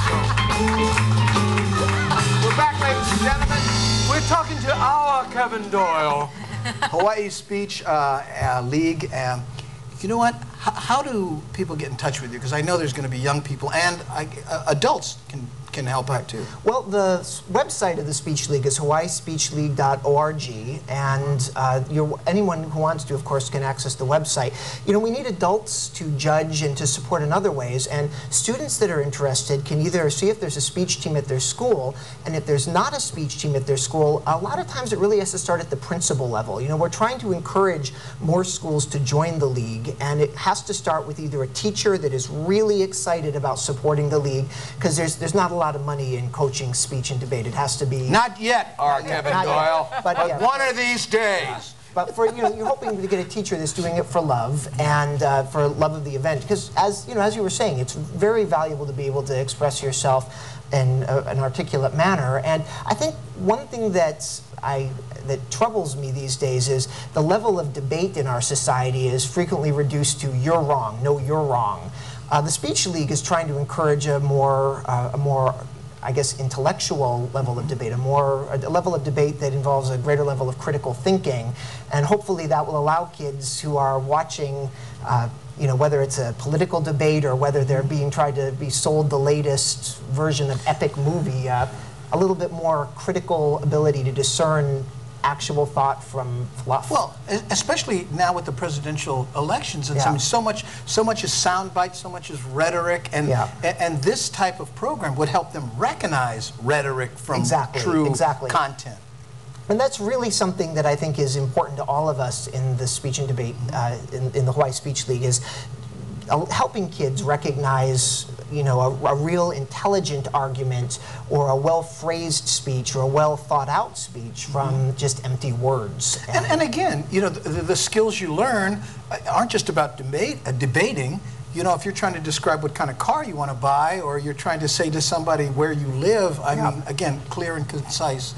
We're back, ladies and gentlemen. We're talking to our Kevin Doyle, Hawaii Speech League. You know what? How do people get in touch with you? Because I know there's going to be young people and adults can help out too. Well, the website of the Speech League is hawaiispeechleague.org, and anyone who wants to, of course, can access the website. You know, we need adults to judge and to support in other ways, and students that are interested can either see if there's a speech team at their school, and if there's not a speech team at their school, a lot of times it really has to start at the principal level. You know, we're trying to encourage more schools to join the league, and it has to start with either a teacher that is really excited about supporting the league, because there's not a lot of money in coaching speech and debate. It has to be... Not yet, Kevin Doyle, but yeah, one of these days. But for, you know, you're hoping to get a teacher that's doing it for love and for love of the event. Because as you were saying, it's very valuable to be able to express yourself in an articulate manner. And I think one thing that troubles me these days is the level of debate in our society is frequently reduced to "you're wrong," "no, you're wrong." The Speech League is trying to encourage a more, I guess, intellectual level of debate, a level of debate that involves a greater level of critical thinking, and hopefully that will allow kids who are watching, you know, whether it's a political debate or whether they're being tried to be sold the latest version of epic movie, a little bit more critical ability to discern actual thought from fluff. Well, especially now with the presidential elections, and so much is soundbite, so much is rhetoric, and this type of program would help them recognize rhetoric from true content. And that's really something that I think is important to all of us in the speech and debate in the Hawaii Speech League, is helping kids recognize, you know, a real intelligent argument or a well-phrased speech or a well-thought-out speech from just empty words. And again, you know, the skills you learn aren't just about debating. You know, if you're trying to describe what kind of car you want to buy, or you're trying to say to somebody where you live, I mean, again, clear and concise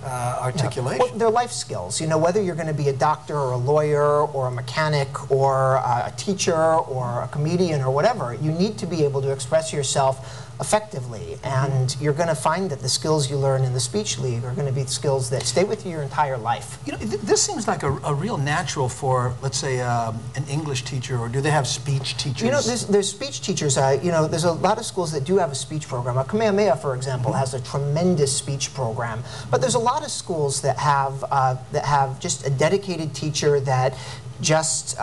articulation. Well, they're life skills. You know, whether you're going to be a doctor or a lawyer or a mechanic or a teacher or a comedian or whatever, you need to be able to express yourself effectively, and you're going to find that the skills you learn in the Speech League are going to be skills that stay with you your entire life. You know, this seems like a real natural for, let's say, an English teacher, or do they have speech teachers? You know, there's speech teachers. You know, there's a lot of schools that do have a speech program. Kamehameha, for example, has a tremendous speech program, but there's a lot of schools that have just a dedicated teacher that just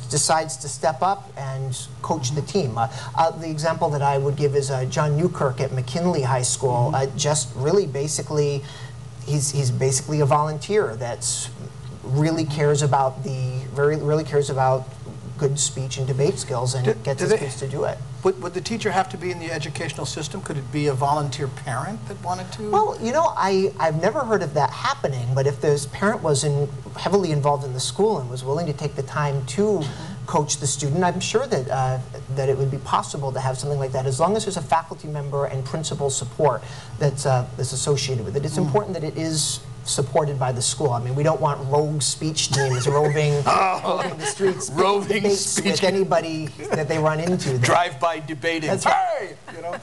decides to step up and coach the team. The example that I would give is John Newkirk at McKinley High School. Just really basically, he's basically a volunteer that's really cares about good speech and debate skills, and gets his kids to do it. Would the teacher have to be in the educational system? Could it be a volunteer parent that wanted to? Well, you know, I've never heard of that happening, but if this parent was heavily involved in the school and was willing to take the time to coach the student, I'm sure that that it would be possible to have something like that, as long as there's a faculty member and principal support that's associated with it. It's important that it is supported by the school. I mean, we don't want rogue speech teams roving the streets, roving speech with anybody that they run into. Drive-by debating. That's right. You know.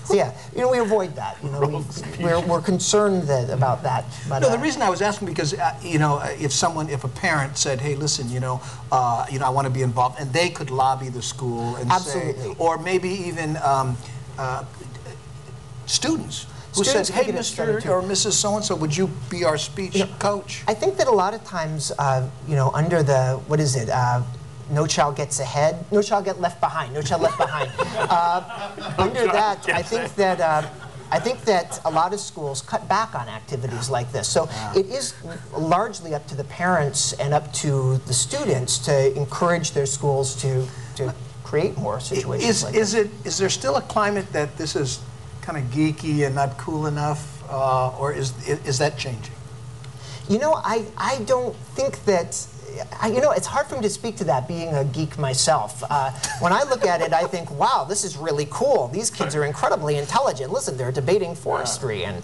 So yeah, you know, we avoid that. You know, we're concerned about that. But, no, the reason I was asking, because you know, if a parent said, "Hey, listen, you know, I want to be involved," and they could lobby the school and say, or maybe even students. Who says, "Hey, Mr. or Mrs. So-and-so, would you be our speech coach?" I think that a lot of times, you know, under the, what is it, no child gets ahead, no child get left behind, no child left behind. Under that, I think that a lot of schools cut back on activities like this. So it is largely up to the parents and up to the students to encourage their schools to create more situations like this. Is there still a climate that this is kind of geeky and not cool enough, or is that changing? You know, I don't think that. You know, it's hard for me to speak to that, being a geek myself. When I look at it, I think, wow, this is really cool. These kids are incredibly intelligent. Listen, they're debating forestry, and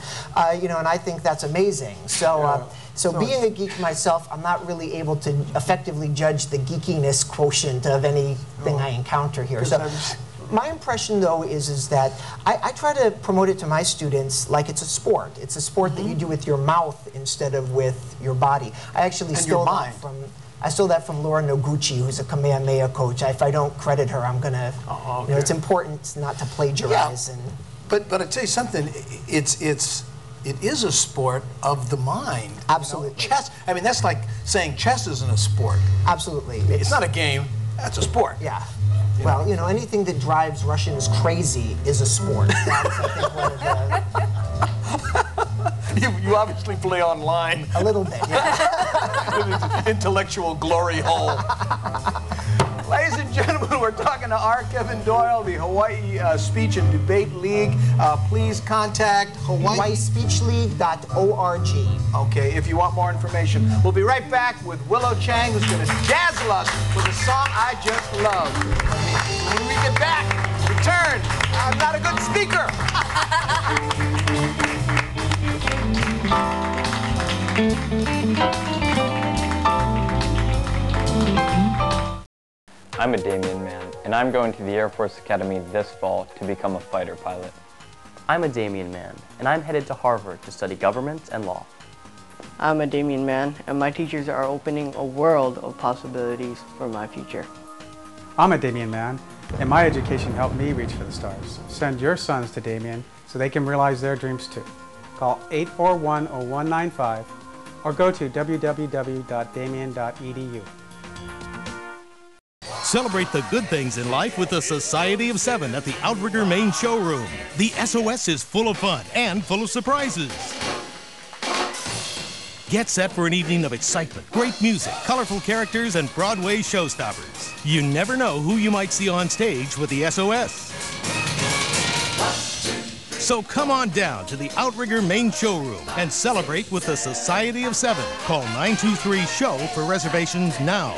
you know, and I think that's amazing. So, so being a geek myself, I'm not really able to effectively judge the geekiness quotient of anything I encounter here. So, My impression, though, is that I try to promote it to my students like it's a sport. It's a sport that you do with your mouth instead of with your body. I actually stole that from Laura Noguchi, who's a Kamehameha coach. If I don't credit her, I'm gonna. You know, it's important not to plagiarize. Yeah. But I tell you something. It is a sport of the mind. Absolutely. You know? Chess. I mean, that's like saying chess isn't a sport. Absolutely. It's not a game. That's a sport. Yeah. Well, you know, anything that drives Russians crazy is a sport. That's, I think, one of the... You obviously play online. A little bit, yeah. Intellectual glory hole. Ladies and gentlemen, we're talking to R. Kevin Doyle, the Hawaii Speech and Debate League. Please contact HawaiiSpeechLeague.org. Okay, if you want more information. We'll be right back with Willow Chang, who's going to dazzle us with a song I just love. When we get back, return. I'm not a good speaker. I'm a Damien man, and I'm going to the Air Force Academy this fall to become a fighter pilot. I'm a Damien man, and I'm headed to Harvard to study government and law. I'm a Damien man, and my teachers are opening a world of possibilities for my future. I'm a Damien man, and my education helped me reach for the stars. Send your sons to Damien so they can realize their dreams too. Call 841-0195 or go to www.damien.edu. Celebrate the good things in life with the Society of Seven at the Outrigger Main Showroom. The SOS is full of fun and full of surprises. Get set for an evening of excitement, great music, colorful characters, and Broadway showstoppers. You never know who you might see on stage with the SOS. So come on down to the Outrigger Main Showroom and celebrate with the Society of Seven. Call 923-SHOW for reservations now.